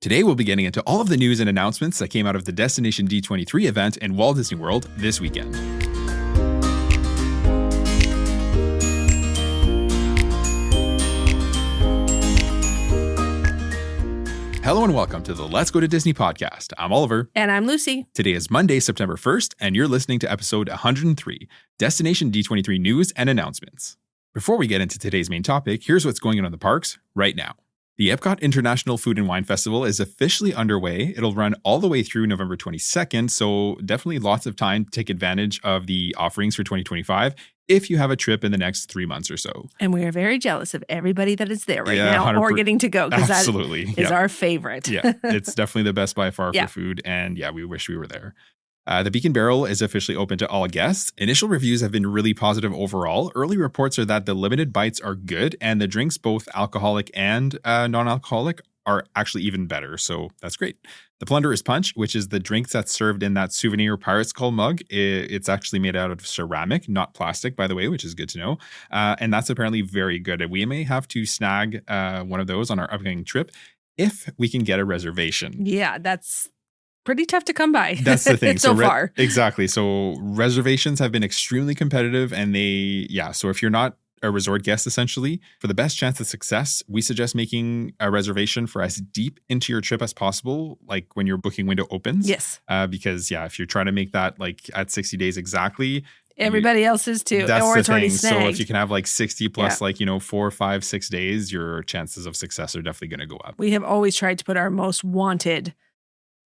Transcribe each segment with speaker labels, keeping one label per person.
Speaker 1: Today, we'll be getting into all of the news and announcements that came out of the Destination D23 event in Walt Disney World this weekend. Hello and welcome to the Let's Go to Disney podcast. I'm Oliver.
Speaker 2: And I'm Lucy.
Speaker 1: Today is Monday, September 1st, and you're listening to episode 103, Destination D23 News and Announcements. Before we get into today's main topic, here's what's going on in the parks right now. The Epcot International Food and Wine Festival is officially underway. It'll run all the way through November 22nd, so definitely lots of time to take advantage of the offerings for 2025 if you have a trip in the next 3 months or so.
Speaker 2: And we are very jealous of everybody that is there right now or getting to go, because that is our favorite.
Speaker 1: Yeah, it's definitely the best by far for food, and we wish we were there. The Beacon Barrel is officially open to all guests. Initial reviews have been really positive overall. Early reports are that the limited bites are good, and the drinks, both alcoholic and non-alcoholic, are actually even better. So that's great. The Plunderer's Punch, which is the drink that's served in that souvenir pirate skull mug, it's actually made out of ceramic, not plastic, by the way, which is good to know. And that's apparently very good. We may have to snag one of those on our upcoming trip if we can get a reservation.
Speaker 2: Yeah, that's pretty tough to come by.
Speaker 1: That's the thing.
Speaker 2: so far.
Speaker 1: Exactly. So reservations have been extremely competitive, and so if you're not a resort guest, essentially, for the best chance of success, we suggest making a reservation for as deep into your trip as possible, like when your booking window opens.
Speaker 2: Yes.
Speaker 1: Because if you're trying to make that like at 60 days exactly,
Speaker 2: everybody else is too.
Speaker 1: That's
Speaker 2: or
Speaker 1: the
Speaker 2: it's
Speaker 1: thing.
Speaker 2: Already snagged.
Speaker 1: So if you can have like 60 plus 4, 5, 6 days, your chances of success are definitely going to go up.
Speaker 2: We have always tried to put our most wanted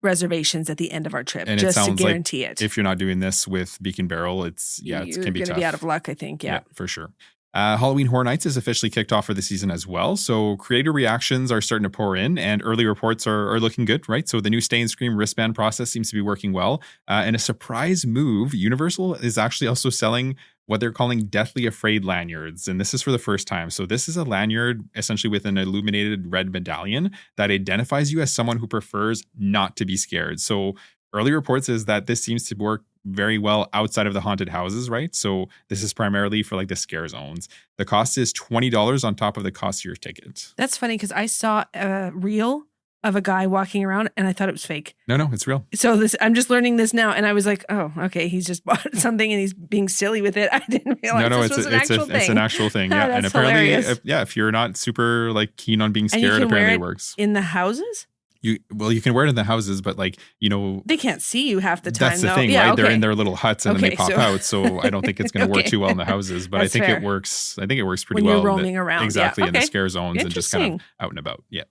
Speaker 2: reservations at the end of our trip,
Speaker 1: and
Speaker 2: just
Speaker 1: it sounds
Speaker 2: to guarantee it.
Speaker 1: If you're not doing this with Beacon Barrel, it can be tough.
Speaker 2: You're going to be out of luck, I think. Yeah,
Speaker 1: for sure. Halloween Horror Nights is officially kicked off for the season as well. So creator reactions are starting to pour in, and early reports are looking good, right? So the new Stay and Scream wristband process seems to be working well. And a surprise move, Universal is actually also selling what they're calling Deathly Afraid lanyards. And this is for the first time. So this is a lanyard essentially with an illuminated red medallion that identifies you as someone who prefers not to be scared. So early reports is that this seems to work very well outside of the haunted houses, right? So this is primarily for like the scare zones. The cost is $20 on top of the cost of your ticket.
Speaker 2: That's funny because I saw a reel of a guy walking around and I thought it was fake.
Speaker 1: No, it's real.
Speaker 2: So I'm just learning this now, and I was like, oh, okay, he's just bought something and he's being silly with it. I didn't realize this was an actual thing.
Speaker 1: It's an actual thing, yeah.
Speaker 2: That's
Speaker 1: and apparently,
Speaker 2: hilarious.
Speaker 1: if you're not super like keen on being scared, apparently it works.
Speaker 2: In the houses?
Speaker 1: You can wear it in the houses, but
Speaker 2: they can't see you half the time.
Speaker 1: That's the
Speaker 2: though.
Speaker 1: thing,
Speaker 2: yeah,
Speaker 1: right?
Speaker 2: Okay.
Speaker 1: They're in their little huts and then they pop out. So I don't think it's going to work too well in the houses, but
Speaker 2: That's
Speaker 1: I think
Speaker 2: fair.
Speaker 1: it works. I think it works pretty
Speaker 2: when
Speaker 1: well.
Speaker 2: You're roaming around.
Speaker 1: Exactly, in the
Speaker 2: Okay.
Speaker 1: scare zones and just kind of out and about. Yeah.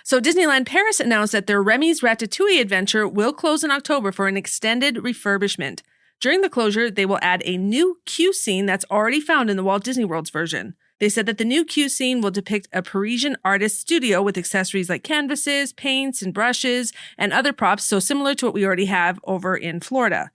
Speaker 2: So Disneyland Paris announced that their Remy's Ratatouille adventure will close in October for an extended refurbishment. During the closure, they will add a new queue scene that's already found in the Walt Disney World's version. They said that the new queue scene will depict a Parisian artist's studio with accessories like canvases, paints, and brushes, and other props, so similar to what we already have over in Florida.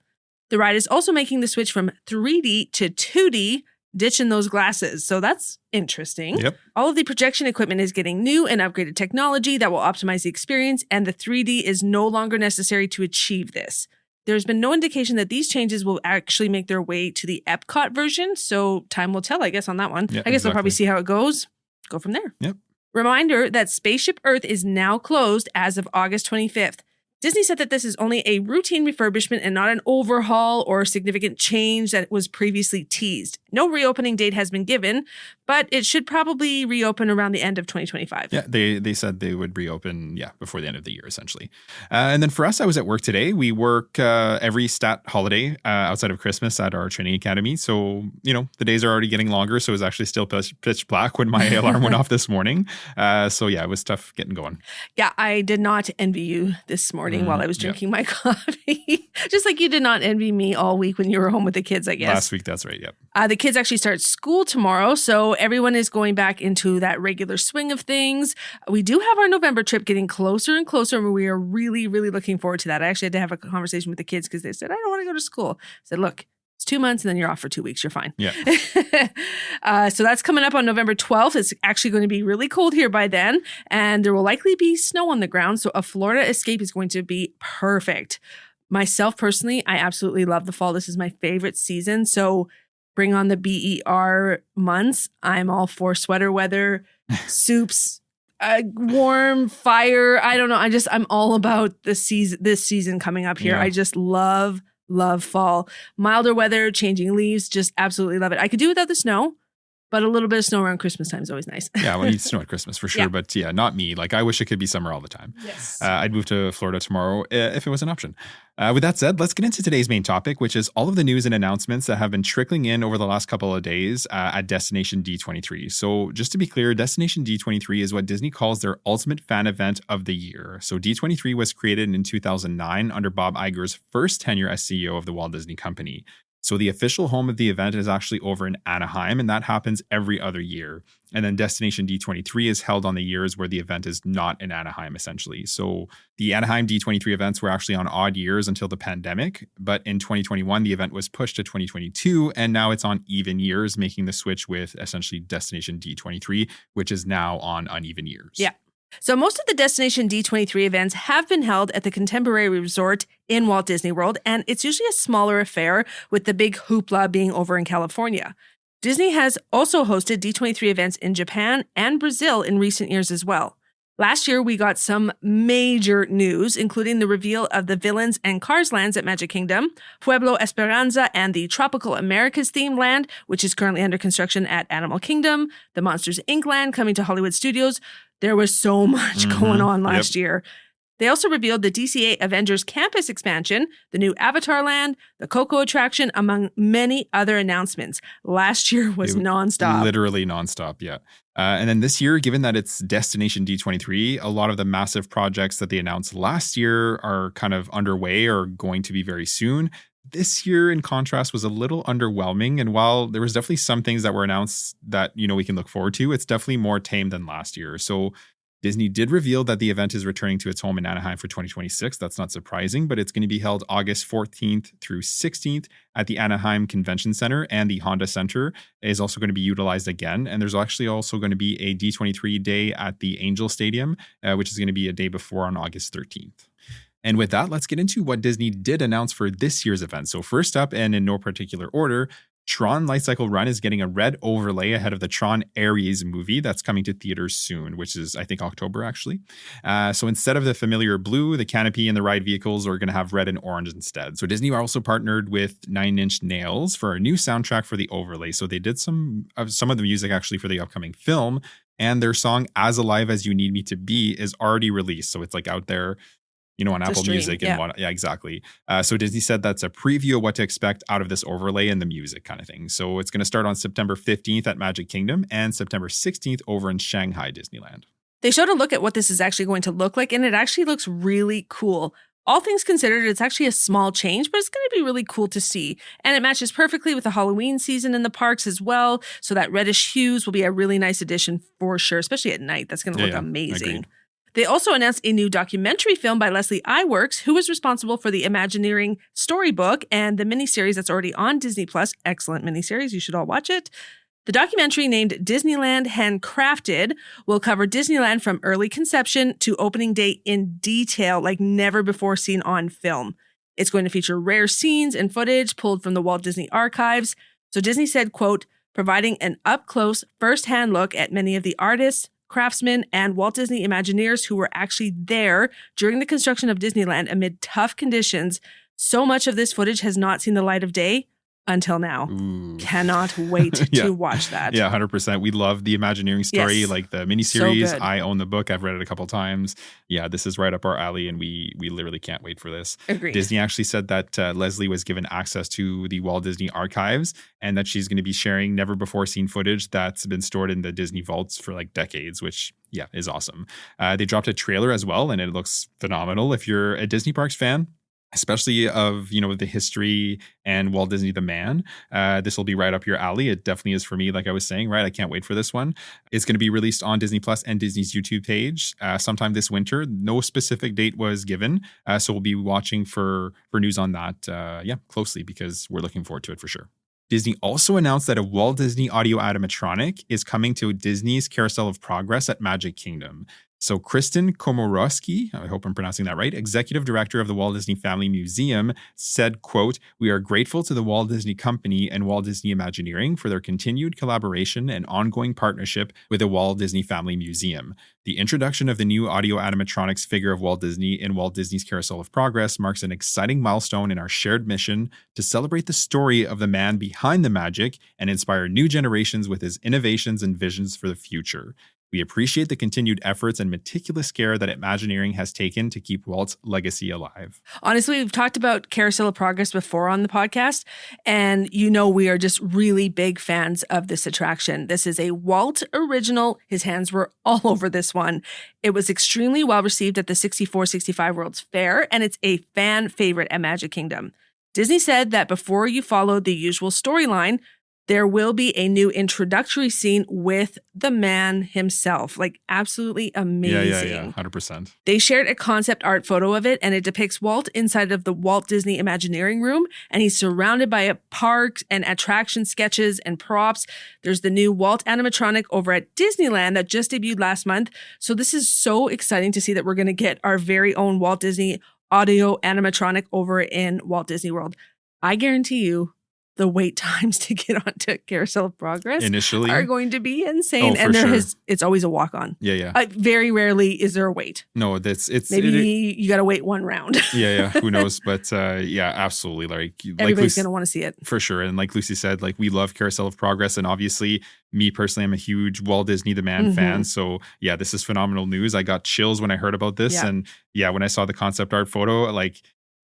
Speaker 2: The ride is also making the switch from 3D to 2D, ditching those glasses. So that's interesting.
Speaker 1: Yep.
Speaker 2: All of the projection equipment is getting new and upgraded technology that will optimize the experience, and the 3D is no longer necessary to achieve this. There's been no indication that these changes will actually make their way to the Epcot version, so time will tell, I guess, on that one.
Speaker 1: Yeah,
Speaker 2: I guess we'll probably see how it goes. Go from there.
Speaker 1: Yep.
Speaker 2: Reminder that Spaceship Earth is now closed as of August 25th. Disney said that this is only a routine refurbishment and not an overhaul or significant change that was previously teased. No reopening date has been given, but it should probably reopen around the end of 2025.
Speaker 1: Yeah, they said they would reopen, before the end of the year, essentially. And then for us, I was at work today. We work every stat holiday outside of Christmas at our training academy. So, the days are already getting longer. So it was actually still pitch black when my alarm went off this morning. It was tough getting going.
Speaker 2: Yeah, I did not envy you this morning while I was drinking my coffee. Just like you did not envy me all week when you were home with the kids, I guess.
Speaker 1: Last week, that's right, yep.
Speaker 2: The kids actually start school tomorrow, so everyone is going back into that regular swing of things. We do have our November trip getting closer and closer, and we are really, really looking forward to that. I actually had to have a conversation with the kids because they said, I don't want to go to school. I said, look, it's 2 months and then you're off for 2 weeks. You're fine.
Speaker 1: Yeah.
Speaker 2: So that's coming up on November 12th. It's actually going to be really cold here by then, and there will likely be snow on the ground. So a Florida escape is going to be perfect. Myself personally, I absolutely love the fall. This is my favorite season. So bring on the BER months. I'm all for sweater weather, soups, warm fire. I don't know. I'm all about this season coming up here.
Speaker 1: Yeah.
Speaker 2: I just love fall. Milder weather, changing leaves, just absolutely love it. I could do without the snow, but a little bit of snow around Christmas time is always nice.
Speaker 1: Yeah, well, you snow at Christmas for sure.
Speaker 2: Yeah.
Speaker 1: But yeah, not me. Like, I wish it could be summer all the time.
Speaker 2: Yes.
Speaker 1: I'd move to Florida tomorrow if it was an option. With that said, let's get into today's main topic, which is all of the news and announcements that have been trickling in over the last couple of days at Destination D23. So just to be clear, Destination D23 is what Disney calls their ultimate fan event of the year. So D23 was created in 2009 under Bob Iger's first tenure as CEO of the Walt Disney Company. So the official home of the event is actually over in Anaheim, and that happens every other year. And then Destination D23 is held on the years where the event is not in Anaheim, essentially. So the Anaheim D23 events were actually on odd years until the pandemic. But in 2021, the event was pushed to 2022, and now it's on even years, making the switch with essentially Destination D23, which is now on uneven years.
Speaker 2: Yeah. So most of the Destination D23 events have been held at the Contemporary Resort in Walt Disney World, and it's usually a smaller affair with the big hoopla being over in California. Disney has also hosted D23 events in Japan and Brazil in recent years as well. Last year, we got some major news, including the reveal of the Villains and Cars lands at Magic Kingdom, Pueblo Esperanza and the Tropical Americas themed land, which is currently under construction at Animal Kingdom, the Monsters Inc. land coming to Hollywood Studios. There was so much going on last year. They also revealed the DCA Avengers Campus expansion, the new Avatar land, the Coco attraction, among many other announcements. Last year was nonstop.
Speaker 1: Literally nonstop, yeah. And then this year, given that it's Destination D23, a lot of the massive projects that they announced last year are kind of underway or going to be very soon. This year, in contrast, was a little underwhelming. And while there was definitely some things that were announced that, we can look forward to, it's definitely more tame than last year. So Disney did reveal that the event is returning to its home in Anaheim for 2026. That's not surprising, but it's going to be held August 14th through 16th at the Anaheim Convention Center, and the Honda Center is also going to be utilized again. And there's actually also going to be a D23 day at the Angel Stadium, which is going to be a day before on August 13th. And with that, let's get into what Disney did announce for this year's event. So first up, and in no particular order, Tron Lightcycle Run is getting a red overlay ahead of the Tron Ares movie that's coming to theaters soon, which is, I think, October, actually. So instead of the familiar blue, the canopy and the ride vehicles are going to have red and orange instead. So Disney also partnered with 9 Inch Nails for a new soundtrack for the overlay. So they did some of the music actually for the upcoming film, and their song As Alive As You Need Me to Be is already released. So it's like out there, on Apple Music and whatnot. Yeah, exactly. So Disney said that's a preview of what to expect out of this overlay and the music kind of thing. So it's going to start on September 15th at Magic Kingdom and September 16th over in Shanghai Disneyland.
Speaker 2: They showed a look at what this is actually going to look like, and it actually looks really cool. All things considered, it's actually a small change, but it's going to be really cool to see. And it matches perfectly with the Halloween season in the parks as well. So that reddish hues will be a really nice addition for sure, especially at night. That's going to look amazing.
Speaker 1: Agreed.
Speaker 2: They also announced a new documentary film by Leslie Iwerks, who is responsible for the Imagineering storybook and the miniseries that's already on Disney+. Excellent miniseries. You should all watch it. The documentary, named Disneyland Handcrafted, will cover Disneyland from early conception to opening day in detail like never before seen on film. It's going to feature rare scenes and footage pulled from the Walt Disney archives. So Disney said, quote, providing an up-close, first-hand look at many of the artists, craftsmen, and Walt Disney Imagineers who were actually there during the construction of Disneyland amid tough conditions. So much of this footage has not seen the light of day until now.
Speaker 1: Ooh.
Speaker 2: Cannot wait to watch that.
Speaker 1: Yeah, 100%. We love the Imagineering story, like the miniseries.
Speaker 2: So
Speaker 1: I own the book. I've read it a couple times. Yeah, this is right up our alley, and we literally can't wait for this.
Speaker 2: Agreed.
Speaker 1: Disney actually said that Leslie was given access to the Walt Disney archives, and that she's going to be sharing never before seen footage that's been stored in the Disney vaults for like decades, which is awesome. They dropped a trailer as well, and it looks phenomenal. If you're a Disney Parks fan, especially of, the history and Walt Disney the man, this will be right up your alley. It definitely is for me, like I was saying, right? I can't wait for this one. It's going to be released on Disney Plus and Disney's YouTube page sometime this winter. No specific date was given, so we'll be watching for news on that, closely, because we're looking forward to it for sure. Disney also announced that a Walt Disney Audio-Animatronic is coming to Disney's Carousel of Progress at Magic Kingdom. So Kristen Komorowski, I hope I'm pronouncing that right, executive director of the Walt Disney Family Museum, said, quote, "We are grateful to the Walt Disney Company and Walt Disney Imagineering for their continued collaboration and ongoing partnership with the Walt Disney Family Museum. The introduction of the new audio-animatronics figure of Walt Disney in Walt Disney's Carousel of Progress marks an exciting milestone in our shared mission to celebrate the story of the man behind the magic and inspire new generations with his innovations and visions for the future. We appreciate the continued efforts and meticulous care that Imagineering has taken to keep Walt's legacy alive."
Speaker 2: Honestly, we've talked about Carousel of Progress before on the podcast, and we are just really big fans of this attraction. This is a Walt original. His hands were all over this one. It was extremely well received at the 64-65 World's Fair, and it's a fan favorite at Magic Kingdom. Disney said that before you follow the usual storyline, there will be a new introductory scene with the man himself. Like, absolutely amazing.
Speaker 1: Yeah, 100%.
Speaker 2: They shared a concept art photo of it, and it depicts Walt inside of the Walt Disney Imagineering room, and he's surrounded by a park and attraction sketches and props. There's the new Walt animatronic over at Disneyland that just debuted last month. So this is so exciting to see that we're going to get our very own Walt Disney Audio-Animatronic over in Walt Disney World. I guarantee you, the wait times to get onto Carousel of Progress
Speaker 1: initially
Speaker 2: are going to be insane.
Speaker 1: And
Speaker 2: it's always a walk-on.
Speaker 1: Yeah.
Speaker 2: Very rarely is there a wait.
Speaker 1: No, it's
Speaker 2: maybe you got to wait one round.
Speaker 1: Yeah. Who knows? But absolutely.
Speaker 2: Everybody's going to want to see it.
Speaker 1: For sure. And like Lucy said, we love Carousel of Progress. And obviously, me personally, I'm a huge Walt Disney the Man fan. So yeah, this is phenomenal news. I got chills when I heard about this. Yeah. And yeah, when I saw the concept art photo,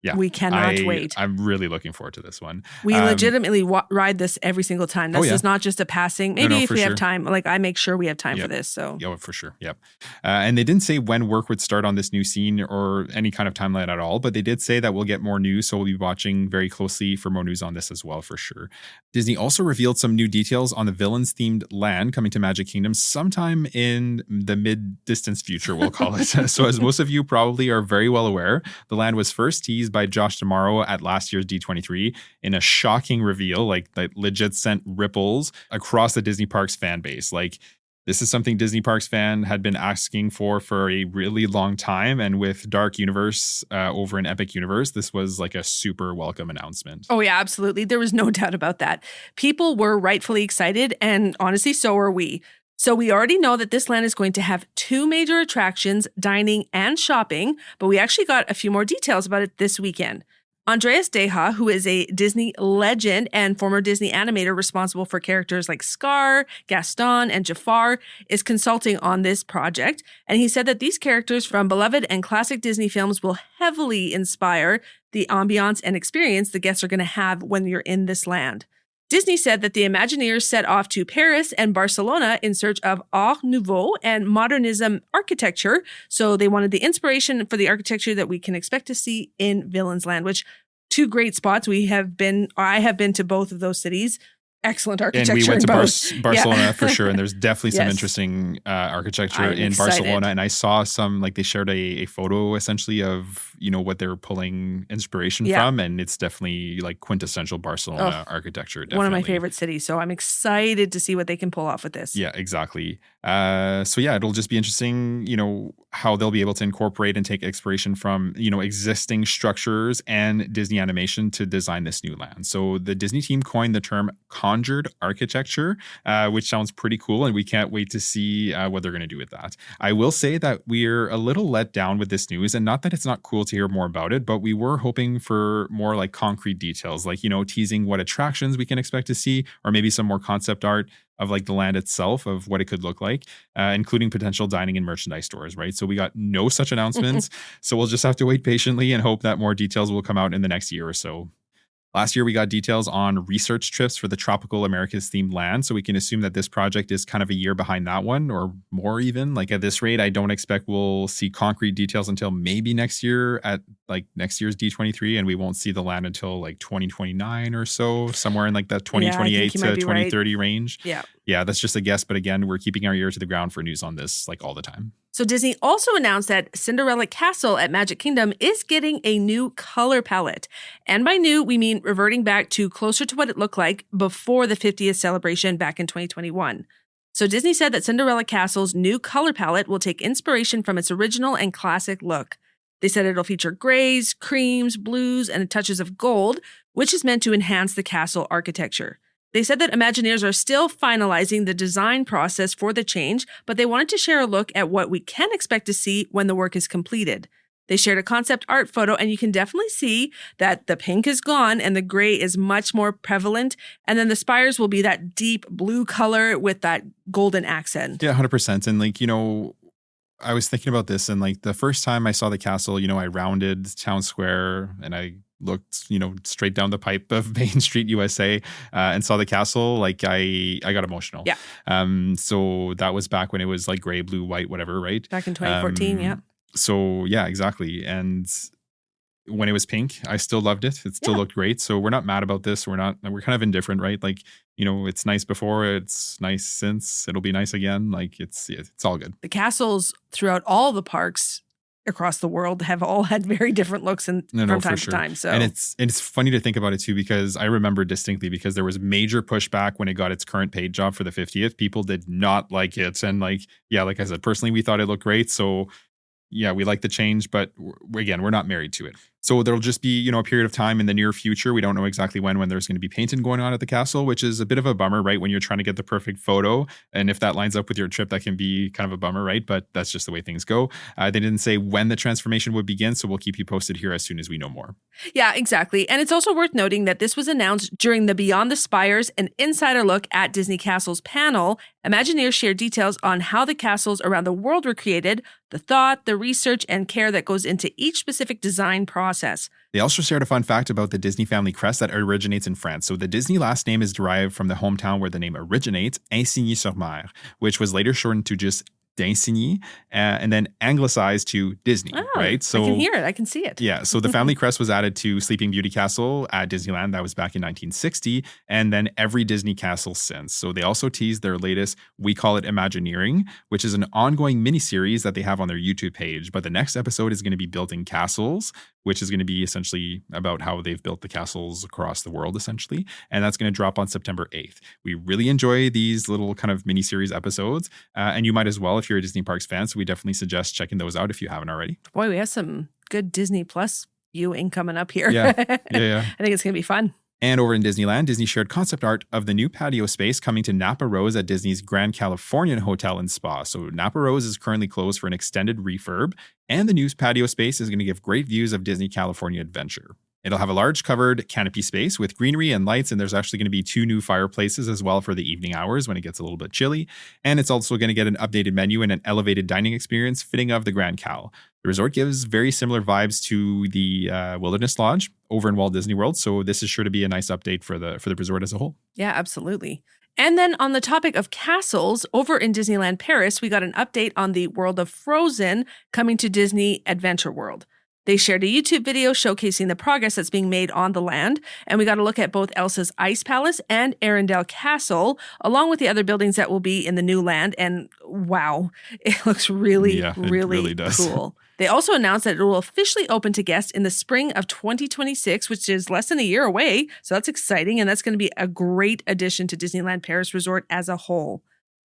Speaker 1: yeah,
Speaker 2: we cannot wait.
Speaker 1: I'm really looking forward to this one.
Speaker 2: We legitimately ride this every single time. This is not just a passing. Maybe if we have time, I make sure we have time for this. So
Speaker 1: yeah, for sure. Yep. And they didn't say when work would start on this new scene or any kind of timeline at all, but they did say that we'll get more news. So we'll be watching very closely for more news on this as well, for sure. Disney also revealed some new details on the villains themed land coming to Magic Kingdom sometime in the mid-distance future, we'll call it. So as most of you probably are very well aware, the land was first teased by Josh D'Amaro at last year's D23 in a shocking reveal, that legit sent ripples across the Disney Parks fan base. This is something Disney Parks fan had been asking for a really long time. And with Dark Universe over in Epic Universe, this was a super welcome announcement.
Speaker 2: Oh, yeah, absolutely. There was no doubt about that. People were rightfully excited, and honestly, so are we. So we already know that this land is going to have 2 major attractions, dining and shopping, but we actually got a few more details about it this weekend. Andreas Deha, who is a Disney legend and former Disney animator responsible for characters like Scar, Gaston, and Jafar, is consulting on this project. And he said that these characters from beloved and classic Disney films will heavily inspire the ambiance and experience the guests are going to have when you're in this land. Disney said that the Imagineers set off to Paris and Barcelona in search of Art Nouveau and modernism architecture. So they wanted the inspiration for the architecture that we can expect to see in Villains Land, which 2 great spots. I have been to both of those cities. Excellent architecture.
Speaker 1: And we went to Barcelona for sure. And there's definitely some interesting architecture in Barcelona. And I saw some, they shared a photo essentially of, what they were pulling inspiration from. And it's definitely quintessential Barcelona architecture. Definitely.
Speaker 2: One of my favorite cities. So I'm excited to see what they can pull off with this.
Speaker 1: Yeah, exactly. So yeah, it'll just be interesting, how they'll be able to incorporate and take inspiration from, existing structures and Disney animation to design this new land. So the Disney team coined the term conjured architecture, which sounds pretty cool. And we can't wait to see what they're going to do with that. I will say that we're a little let down with this news, and not that it's not cool to hear more about it, but we were hoping for more concrete details, teasing what attractions we can expect to see, or maybe some more concept art of the land itself, of what it could look like, including potential dining and merchandise stores, right? So we got no such announcements. So we'll just have to wait patiently and hope that more details will come out in the next year or so. Last year, we got details on research trips for the Tropical Americas themed land. So we can assume that this project is kind of a year behind that one, or more even. At this rate, I don't expect we'll see concrete details until maybe next year at next year's D23. And we won't see the land until 2029 or so, somewhere in that 2028 to 2030 range. Yeah, that's just a guess. But again, we're keeping our ear to the ground for news on this all the time.
Speaker 2: So Disney also announced that Cinderella Castle at Magic Kingdom is getting a new color palette. And by new, we mean reverting back to closer to what it looked like before the 50th celebration back in 2021. So Disney said that Cinderella Castle's new color palette will take inspiration from its original and classic look. They said it'll feature grays, creams, blues, and touches of gold, which is meant to enhance the castle architecture. They said that Imagineers are still finalizing the design process for the change, but they wanted to share a look at what we can expect to see when the work is completed. They shared a concept art photo, and you can definitely see that the pink is gone and the gray is much more prevalent. And then the spires will be that deep blue color with that golden accent.
Speaker 1: Yeah, 100%. And I was thinking about this, and the first time I saw the castle, I rounded Town Square and I looked, straight down the pipe of Main Street, USA, and saw the castle. I got emotional.
Speaker 2: Yeah.
Speaker 1: So that was back when it was gray, blue, white, whatever, right?
Speaker 2: Back in 2014, yeah.
Speaker 1: So yeah, exactly. And when it was pink, I still loved it. It still looked great. So we're not mad about this. We're kind of indifferent, right? It's nice before, it's nice since, it'll be nice again. It's all good.
Speaker 2: The castles throughout all the parks across the world have all had very different looks from time to time. So,
Speaker 1: and it's funny to think about it too, because I remember distinctly, because there was major pushback when it got its current paint job for the 50th. People did not like it. And like I said, personally, we thought it looked great. So yeah, we like the change, but again, we're not married to it. So there'll just be, a period of time in the near future. We don't know exactly when there's going to be painting going on at the castle, which is a bit of a bummer, right? When you're trying to get the perfect photo. And if that lines up with your trip, that can be kind of a bummer, right? But that's just the way things go. They didn't say when the transformation would begin, so we'll keep you posted here as soon as we know more.
Speaker 2: Yeah, exactly. And it's also worth noting that this was announced during the Beyond the Spires and Insider Look at Disney Castles panel. Imagineers shared details on how the castles around the world were created, the thought, the research, and care that goes into each specific design process.
Speaker 1: They also shared a fun fact about the Disney family crest that originates in France. So the Disney last name is derived from the hometown where the name originates, Insigny-sur-Mer, which was later shortened to just D'insigny, and then anglicized to Disney, right?
Speaker 2: So I can hear it. I can see it.
Speaker 1: Yeah. So the family crest was added to Sleeping Beauty Castle at Disneyland. That was back in 1960. And then every Disney castle since. So they also teased their latest, we call it Imagineering, which is an ongoing miniseries that they have on their YouTube page. But the next episode is going to be Building Castles, which is going to be essentially about how they've built the castles across the world, essentially. And that's going to drop on September 8th. We really enjoy these little kind of miniseries episodes. And you might as well if you're a Disney Parks fan. So we definitely suggest checking those out if you haven't already.
Speaker 2: Boy, we have some good Disney Plus viewing coming up here.
Speaker 1: Yeah.
Speaker 2: I think it's going to be fun.
Speaker 1: And over in Disneyland, Disney shared concept art of the new patio space coming to Napa Rose at Disney's Grand Californian Hotel and Spa. So Napa Rose is currently closed for an extended refurb, and the new patio space is going to give great views of Disney California Adventure. It'll have a large covered canopy space with greenery and lights, and there's actually going to be 2 new fireplaces as well for the evening hours when it gets a little bit chilly. And it's also going to get an updated menu and an elevated dining experience fitting of the Grand Cal. The resort gives very similar vibes to the Wilderness Lodge over in Walt Disney World, so this is sure to be a nice update for the resort as a whole.
Speaker 2: Yeah, absolutely. And then on the topic of castles, over in Disneyland Paris, we got an update on the World of Frozen coming to Disney Adventure World. They shared a YouTube video showcasing the progress that's being made on the land, and we got a look at both Elsa's Ice Palace and Arendelle Castle, along with the other buildings that will be in the new land, and wow, it looks really cool. They also announced that it will officially open to guests in the spring of 2026, which is less than a year away, so that's exciting, and that's going to be a great addition to Disneyland Paris Resort as a whole.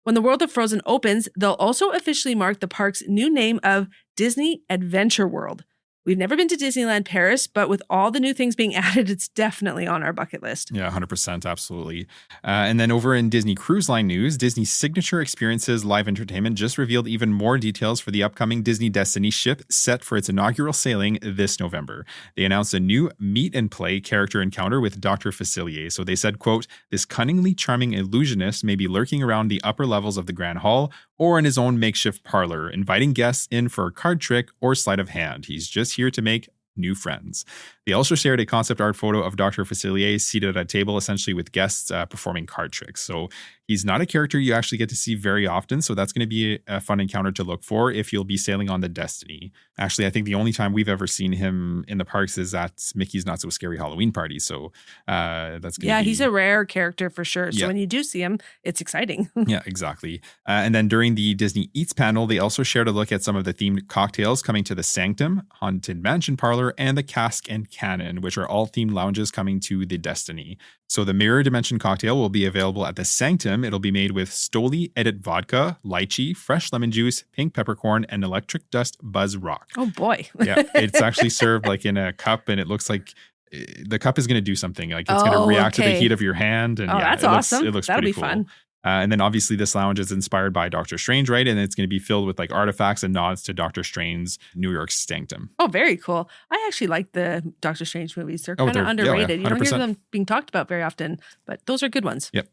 Speaker 2: When the World of Frozen opens, they'll also officially mark the park's new name of Disney Adventure World. We've never been to Disneyland Paris, but with all the new things being added, it's definitely on our bucket list.
Speaker 1: Yeah, 100%. Absolutely. And then over in Disney Cruise Line news, Disney Signature Experiences Live Entertainment just revealed even more details for the upcoming Disney Destiny ship set for its inaugural sailing this November. They announced a new meet and play character encounter with Dr. Facilier. So they said, quote, this cunningly charming illusionist may be lurking around the upper levels of the Grand Hall or in his own makeshift parlor, inviting guests in for a card trick or sleight of hand. He's just here to make new friends. They also shared a concept art photo of Dr. Facilier seated at a table, essentially with guests performing card tricks. So he's not a character you actually get to see very often. So that's going to be a fun encounter to look for if you'll be sailing on the Destiny. Actually, I think the only time we've ever seen him in the parks is at Mickey's Not So Scary Halloween Party. So that's going to be...
Speaker 2: he's a rare character for sure. So when you do see him, it's exciting.
Speaker 1: Yeah, exactly. And then during the Disney Eats panel, they also shared a look at some of the themed cocktails coming to the Sanctum, Haunted Mansion Parlor, and the Cask and Cannon, which are all themed lounges coming to the Destiny. So the Mirror Dimension cocktail will be available at the Sanctum. It'll be made with Stoli Edit vodka, lychee, fresh lemon juice, pink peppercorn, and electric dust buzz rock.
Speaker 2: Oh boy.
Speaker 1: Yeah, it's actually served like in a cup, and it looks like the cup is going to do something. Like it's going to react to the heat of your hand. And
Speaker 2: that's awesome.
Speaker 1: It looks
Speaker 2: That'll
Speaker 1: pretty
Speaker 2: be
Speaker 1: cool.
Speaker 2: fun.
Speaker 1: And then obviously this lounge is inspired by Doctor Strange, right? And it's going to be filled with like artifacts and nods to Doctor Strange's New York Sanctum.
Speaker 2: Oh, very cool. I actually like the Doctor Strange movies. They're kind of underrated. You don't hear them being talked about very often, but those are good ones.
Speaker 1: Yep.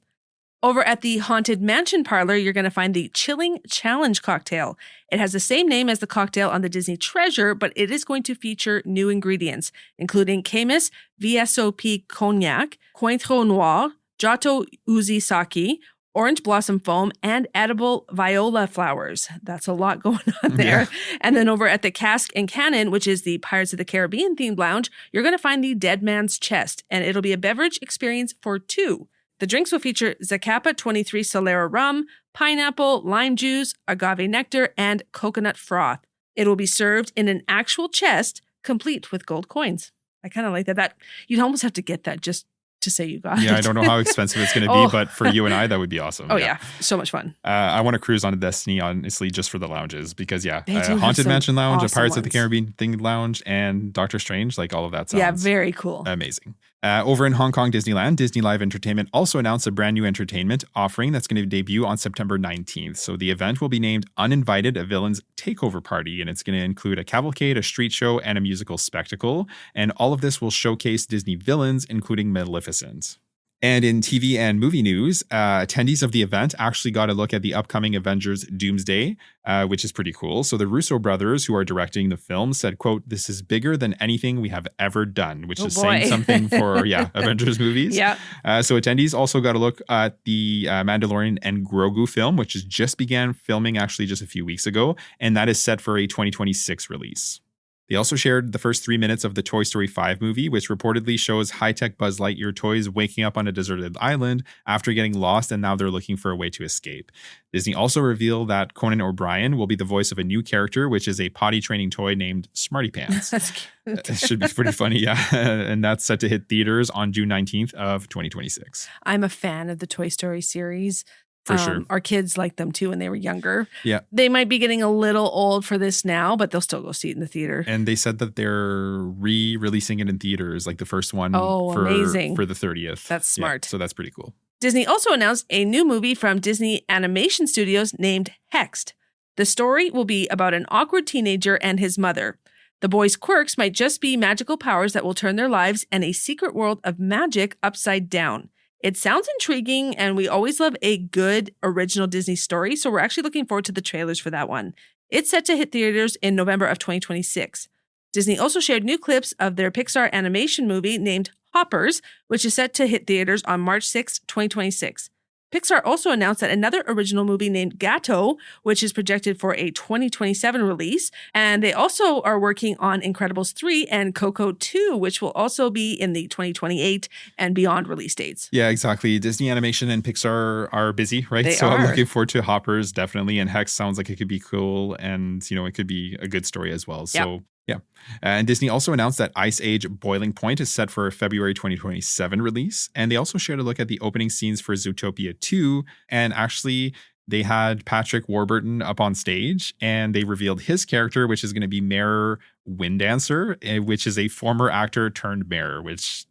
Speaker 2: Over at the Haunted Mansion parlor, you're going to find the Chilling Challenge cocktail. It has the same name as the cocktail on the Disney Treasure, but it is going to feature new ingredients, including Camus VSOP Cognac, Cointreau Noir, Giotto Uzi Sake, orange blossom foam, and edible viola flowers. That's a lot going on there. Yeah. And then over at the Cask and Cannon, which is the Pirates of the Caribbean themed lounge, you're going to find the Dead Man's Chest, and it'll be a beverage experience for two. The drinks will feature Zacapa 23 Solera rum, pineapple, lime juice, agave nectar, and coconut froth. It will be served in an actual chest, complete with gold coins. I kind of like that. You'd almost have to get that just to say you got it.
Speaker 1: Yeah, I don't know how expensive it's going to be, but for you and I, that would be awesome.
Speaker 2: Oh, yeah. So much fun.
Speaker 1: I want to cruise on Destiny, honestly, just for the lounges because, Haunted Mansion Lounge,
Speaker 2: awesome
Speaker 1: a Pirates
Speaker 2: ones.
Speaker 1: of the Caribbean themed lounge, and Doctor Strange, like all of that sounds
Speaker 2: very cool.
Speaker 1: Amazing. Over in Hong Kong Disneyland, Disney Live Entertainment also announced a brand new entertainment offering that's going to debut on September 19th. So the event will be named Uninvited, a Villain's Takeover Party, and it's going to include a cavalcade, a street show, and a musical spectacle. And all of this will showcase Disney villains, including Maleficent. And in TV and movie news, attendees of the event actually got a look at the upcoming Avengers Doomsday, which is pretty cool. So the Russo brothers, who are directing the film, said, quote, "This is bigger than anything we have ever done," which is saying something for, Avengers movies.
Speaker 2: Yeah.
Speaker 1: So attendees also got a look at the Mandalorian and Grogu film, which has just began filming actually just a few weeks ago. And that is set for a 2026 release. They also shared the first 3 minutes of the Toy Story 5 movie, which reportedly shows high-tech Buzz Lightyear toys waking up on a deserted island after getting lost, and now they're looking for a way to escape. Disney also revealed that Conan O'Brien will be the voice of a new character, which is a potty training toy named Smarty Pants.
Speaker 2: That's cute.
Speaker 1: It should be pretty funny, yeah. And that's set to hit theaters on June 19th of 2026.
Speaker 2: I'm a fan of the Toy Story series.
Speaker 1: For sure.
Speaker 2: Our kids liked them too when they were younger.
Speaker 1: Yeah.
Speaker 2: They might be getting a little old for this now, but they'll still go see it in the theater.
Speaker 1: And they said that they're re-releasing it in theaters, like the first one
Speaker 2: amazing.
Speaker 1: For the 30th.
Speaker 2: That's smart.
Speaker 1: Yeah, so that's pretty cool.
Speaker 2: Disney also announced a new movie from Disney Animation Studios named Hexed. The story will be about an awkward teenager and his mother. The boy's quirks might just be magical powers that will turn their lives and a secret world of magic upside down. It sounds intriguing, and we always love a good original Disney story, so we're actually looking forward to the trailers for that one. It's set to hit theaters in November of 2026. Disney also shared new clips of their Pixar animation movie named Hoppers, which is set to hit theaters on March 6, 2026. Pixar also announced that another original movie named Gato, which is projected for a 2027 release. And they also are working on Incredibles 3 and Coco 2, which will also be in the 2028 and beyond release dates.
Speaker 1: Yeah, exactly. Disney Animation and Pixar are busy, right?
Speaker 2: They
Speaker 1: so
Speaker 2: are.
Speaker 1: I'm looking forward to Hoppers, definitely. And Hex sounds like it could be cool. And, it could be a good story as well. So,
Speaker 2: Yep.
Speaker 1: Yeah. And Disney also announced that Ice Age Boiling Point is set for a February 2027 release. And they also shared a look at the opening scenes for Zootopia 2. And actually, they had Patrick Warburton up on stage, and they revealed his character, which is going to be Mayor Windancer, which is a former actor turned mayor, which,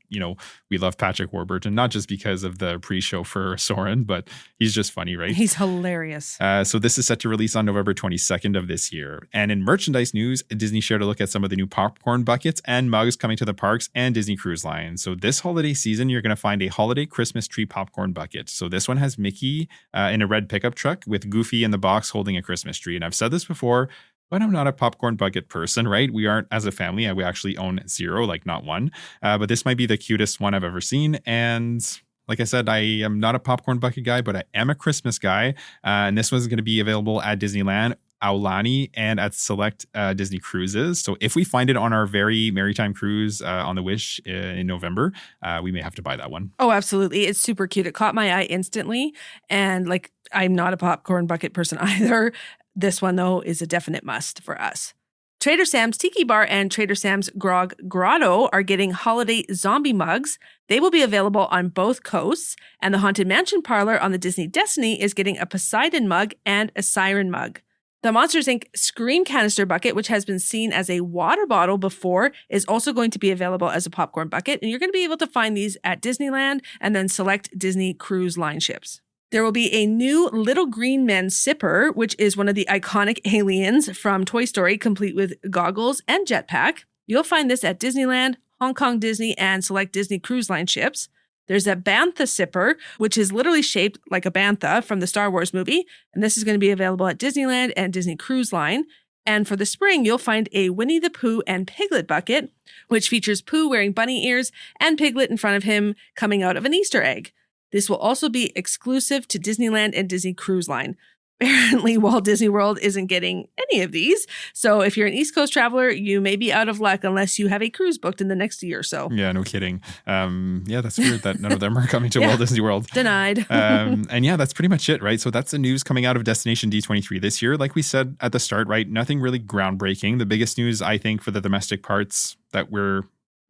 Speaker 1: we love Patrick Warburton, not just because of the pre-show for Soarin', but he's just funny, right?
Speaker 2: He's hilarious.
Speaker 1: So this is set to release on November 22nd of this year. And in merchandise news, Disney shared a look at some of the new popcorn buckets and mugs coming to the parks and Disney Cruise Line. So this holiday season, you're going to find a holiday Christmas tree popcorn bucket. So this one has Mickey in a red pickup truck with Goofy in the box holding a Christmas tree. And I've said this before, but I'm not a popcorn bucket person, right? We aren't, as a family, we actually own 0, like not one. But this might be the cutest one I've ever seen. And like I said, I am not a popcorn bucket guy, but I am a Christmas guy. And this one's going to be available at Disneyland, Aulani, and at select Disney cruises. So if we find it on our very maritime cruise on the Wish in November, we may have to buy that one.
Speaker 2: Oh, absolutely. It's super cute. It caught my eye instantly. And I'm not a popcorn bucket person either. This one, though, is a definite must for us. Trader Sam's Tiki Bar and Trader Sam's Grog Grotto are getting holiday zombie mugs. They will be available on both coasts. And the Haunted Mansion Parlor on the Disney Destiny is getting a Poseidon mug and a Siren mug. The Monsters, Inc. Scream Canister Bucket, which has been seen as a water bottle before, is also going to be available as a popcorn bucket. And you're going to be able to find these at Disneyland and then select Disney Cruise Line ships. There will be a new Little Green Men sipper, which is one of the iconic aliens from Toy Story, complete with goggles and jetpack. You'll find this at Disneyland, Hong Kong Disney, and select Disney Cruise Line ships. There's a Bantha sipper, which is literally shaped like a bantha from the Star Wars movie. And this is going to be available at Disneyland and Disney Cruise Line. And for the spring, you'll find a Winnie the Pooh and Piglet bucket, which features Pooh wearing bunny ears and Piglet in front of him coming out of an Easter egg. This will also be exclusive to Disneyland and Disney Cruise Line. Apparently, Walt Disney World isn't getting any of these. So if you're an East Coast traveler, you may be out of luck unless you have a cruise booked in the next year or so.
Speaker 1: Yeah, no kidding. Yeah, that's weird that none of them are coming to Walt Disney World.
Speaker 2: Denied.
Speaker 1: And yeah, that's pretty much it, right? So that's the news coming out of Destination D23 this year. Like we said at the start, right? Nothing really groundbreaking. The biggest news, I think, for the domestic parts that we're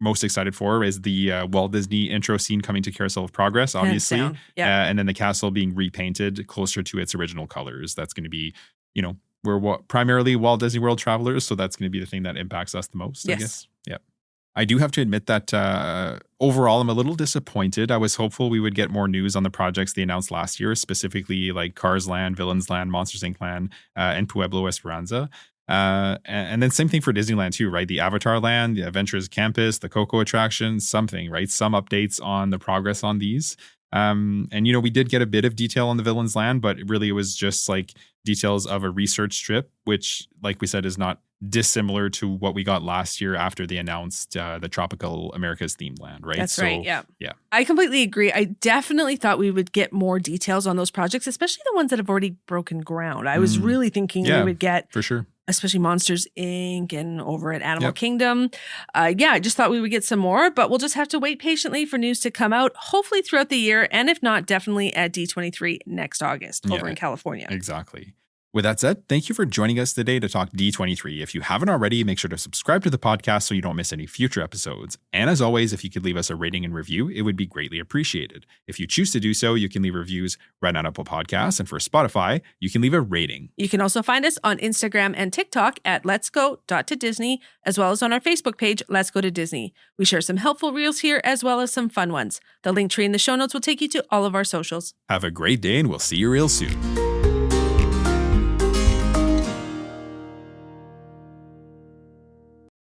Speaker 1: most excited for is the Walt Disney intro scene coming to Carousel of Progress, obviously.
Speaker 2: Yeah.
Speaker 1: And then the castle being repainted closer to its original colors. That's going to be, we're primarily Walt Disney World travelers, so that's going to be the thing that impacts us the most, I guess. Yeah. I do have to admit that overall, I'm a little disappointed. I was hopeful we would get more news on the projects they announced last year, specifically like Cars Land, Villains Land, Monsters Inc. Land, and Pueblo Esperanza. And then same thing for Disneyland too, right? The Avatar Land, the Adventures Campus, the Coco attraction, something, right? Some updates on the progress on these. And we did get a bit of detail on the Villains Land, but really it was just like details of a research trip, which, like we said, is not dissimilar to what we got last year after they announced the Tropical America's themed land, right?
Speaker 2: That's right. Yeah. I completely agree. I definitely thought we would get more details on those projects, especially the ones that have already broken ground. I was really thinking we would get,
Speaker 1: for sure,
Speaker 2: especially Monsters Inc. and over at Animal Kingdom. I just thought we would get some more, but we'll just have to wait patiently for news to come out, hopefully throughout the year. And if not, definitely at D23 next August over in California.
Speaker 1: Exactly. With that said, thank you for joining us today to talk D23. If you haven't already, make sure to subscribe to the podcast so you don't miss any future episodes. And as always, if you could leave us a rating and review, it would be greatly appreciated. If you choose to do so, you can leave reviews right on Apple Podcasts. And for Spotify, you can leave a rating.
Speaker 2: You can also find us on Instagram and TikTok at Let's Go.to-Disney, as well as on our Facebook page, Let's Go to Disney. We share some helpful reels here as well as some fun ones. The link tree in the show notes will take you to all of our socials.
Speaker 1: Have a great day, and we'll see you real soon.